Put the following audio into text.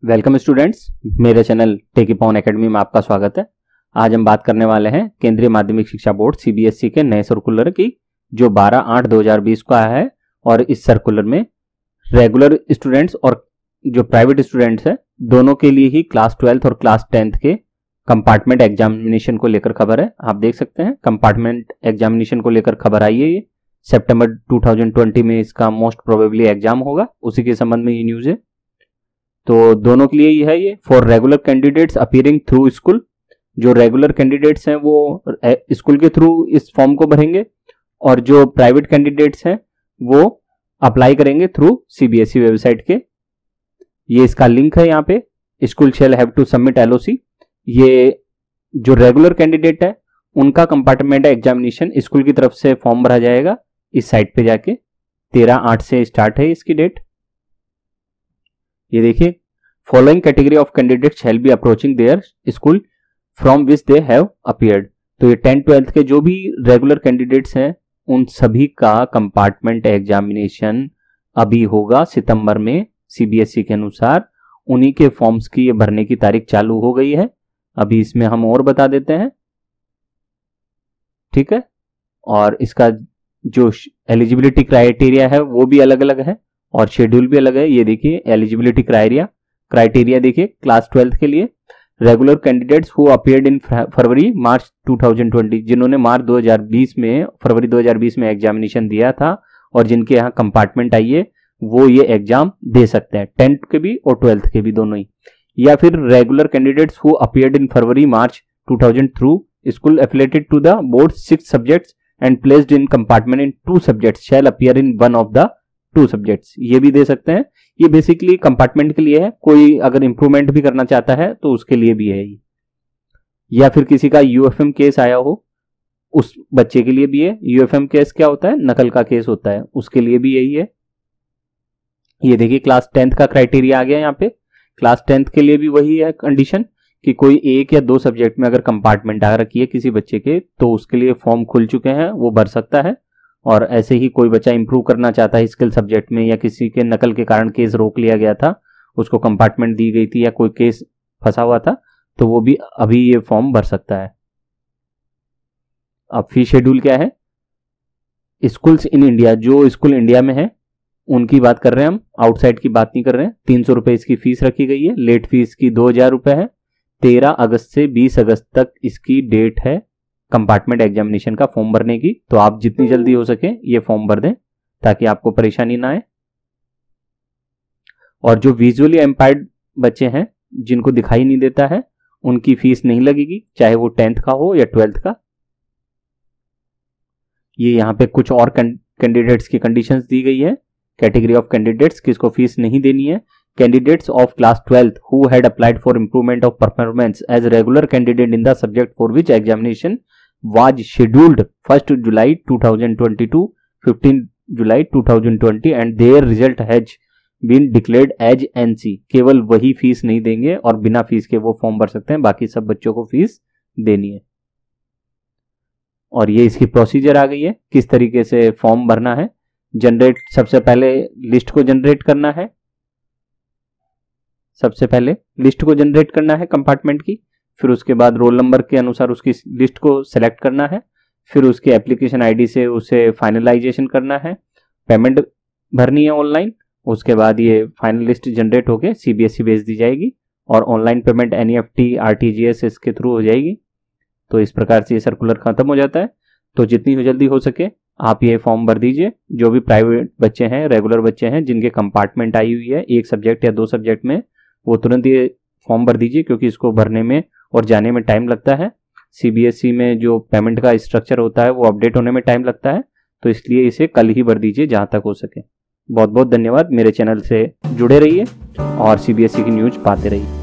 Welcome students, मेरे channel टेकीपॉन academy में आपका स्वागत है। आज हम बात करने वाले हैं केंद्रीय माध्यमिक शिक्षा बोर्ड सीबीएसई के नए सर्कुलर की, जो 12/8/2020 को आया है। और इस सर्कुलर में रेगुलर स्टूडेंट्स और जो प्राइवेट स्टूडेंट्स हैं दोनों के लिए ही क्लास 12th और क्लास 10th के कंपार्टमेंट एग्जामिनेशन को लेकर खबर है। आप देख सकते हैं कंपार्टमेंट एग्जामिनेशन को लेकर खबर आई है। ये सितंबर 2020 में इसका मोस्ट प्रोबेबली एग्जाम होगा, उसी के संबंध में ये न्यूज है। तो दोनों के लिए ही है ये। For regular candidates appearing through school, जो रेगुलर कैंडिडेट्स हैं वो स्कूल के थ्रू इस फॉर्म को भरेंगे, और जो प्राइवेट कैंडिडेट्स हैं वो अप्लाई करेंगे थ्रू सीबीएसई वेबसाइट के। ये इसका लिंक है यहाँ पे, school shall have to submit LOC. ये जो रेगुलर कैंडिडेट है उनका कंपार्टमेंट एग्जामिनेशन स्कूल की तरफ से फॉर्म भरा जाएगा इस साइट पे जाके। 13/8 से स्टार्ट है इसकी डेट। ये देखिए, following category of candidate shall be approaching their school from which they have appeared. तो ये 10th-12th के जो भी रेगुलर कैंडिडेट्स हैं उन सभी का कंपार्टमेंट एग्जामिनेशन अभी होगा सितंबर में सीबीएसई के अनुसार। उन्हीं के फॉर्म्स की ये भरने की तारीख चालू हो गई है। अभी इसमें हम और बता देते हैं, ठीक है। और इसका जो एलिजिबिलिटी क्राइटेरिया है वो भी अलग अलग है और शेड्यूल भी अलग है। ये देखिए एलिजिबिलिटी क्राइटेरिया देखिए, क्लास 12th के लिए regular candidates who appeared in February March 2020, जिन्होंने मार्च 2020 में फरवरी 2020 में एग्जामिनेशन दिया था और जिनके यहाँ कंपार्टमेंट आई है वो ये एग्जाम दे सकते हैं, 10th के भी और 12th के भी दोनों ही। या फिर regular candidates who appeared in February March 2000 through school affiliated to the board 6 subjects and placed in compartment in 2 subjects shall appear in one of the 2 subjects. ये भी दे सकते हैं। ये बेसिकली कंपार्टमेंट के लिए है, कोई अगर इंप्रूवमेंट भी करना चाहता है तो उसके लिए भी है ये। या फिर किसी का यूएफएम केस आया हो उस बच्चे के लिए भी है। यूएफएम केस क्या होता है? नकल का केस होता है, उसके लिए भी यही है। ये देखिए क्लास 10th का क्राइटेरिया आ गया यहाँ पे। क्लास 10th के लिए भी वही है कंडीशन कि कोई 1 या 2 सब्जेक्ट में अगर कंपार्टमेंट आ रखी है किसी बच्चे के तो उसके लिए फॉर्म खुल चुके हैं, वो भर सकता है। और ऐसे ही कोई बच्चा इंप्रूव करना चाहता है स्किल सब्जेक्ट में, या किसी के नकल के कारण केस रोक लिया गया था, उसको कंपार्टमेंट दी गई थी या कोई केस फंसा हुआ था, तो वो भी अभी ये फॉर्म भर सकता है। अब फी शेड्यूल क्या है? स्कूल्स इन इंडिया, जो स्कूल इंडिया में है उनकी बात कर रहे हैं हम, आउटसाइड की बात नहीं कर रहे हैं। 300 रुपए इसकी फीस रखी गई है। लेट फीस की 2000 रुपए है। 13 अगस्त से 20 अगस्त तक इसकी डेट है कंपार्टमेंट एग्जामिनेशन का फॉर्म भरने की। तो आप जितनी जल्दी हो सके ये फॉर्म भर दें ताकि आपको परेशानी ना आए। और जो विजुअली एम्पायर्ड बच्चे हैं जिनको दिखाई नहीं देता है उनकी फीस नहीं लगेगी, चाहे वो 10th का हो या 12th का। ये यहाँ पे कुछ और कैंडिडेट्स की कंडीशंस दी गई है। कैटेगरी ऑफ कैंडिडेट्स किसको फीस नहीं देनी है? Candidates of class 12th who had applied for improvement of performance as regular candidate in the subject for which examination was scheduled 1st July 2022, 15 July 2020 and their result has been declared as NC, केवल वही fees नहीं देंगे और बिना fees के वो form भर सकते हैं, बाकी सब बच्चों को फीस देनी है। और ये इसकी प्रोसीजर आ गई है किस तरीके से फॉर्म भरना है। जनरेट, सबसे पहले लिस्ट को जनरेट करना है। सबसे पहले लिस्ट को जनरेट करना है कंपार्टमेंट की, फिर उसके बाद रोल नंबर के अनुसार उसकी लिस्ट को सेलेक्ट करना है, फिर उसके एप्लीकेशन आईडी से उसे फाइनलाइजेशन करना है, पेमेंट भरनी है ऑनलाइन। उसके बाद ये फाइनल लिस्ट जनरेट होकर सीबीएसई भेज दी जाएगी और ऑनलाइन पेमेंट एनईएफटी आरटीजीएस इसके थ्रू हो जाएगी। तो इस प्रकार से ये सर्कुलर खत्म हो जाता है। तो जितनी जल्दी हो सके आप ये फॉर्म भर दीजिए। जो भी प्राइवेट बच्चे हैं, रेगुलर बच्चे हैं जिनके कंपार्टमेंट आई हुई है 1 सब्जेक्ट या 2 सब्जेक्ट में, वो तुरंत ये फॉर्म भर दीजिए क्योंकि इसको भरने में और जाने में टाइम लगता है। सीबीएसई में जो पेमेंट का स्ट्रक्चर होता है वो अपडेट होने में टाइम लगता है, तो इसलिए इसे कल ही भर दीजिए जहां तक हो सके। बहुत बहुत धन्यवाद। मेरे चैनल से जुड़े रहिए और सीबीएसई की न्यूज पाते रहिए।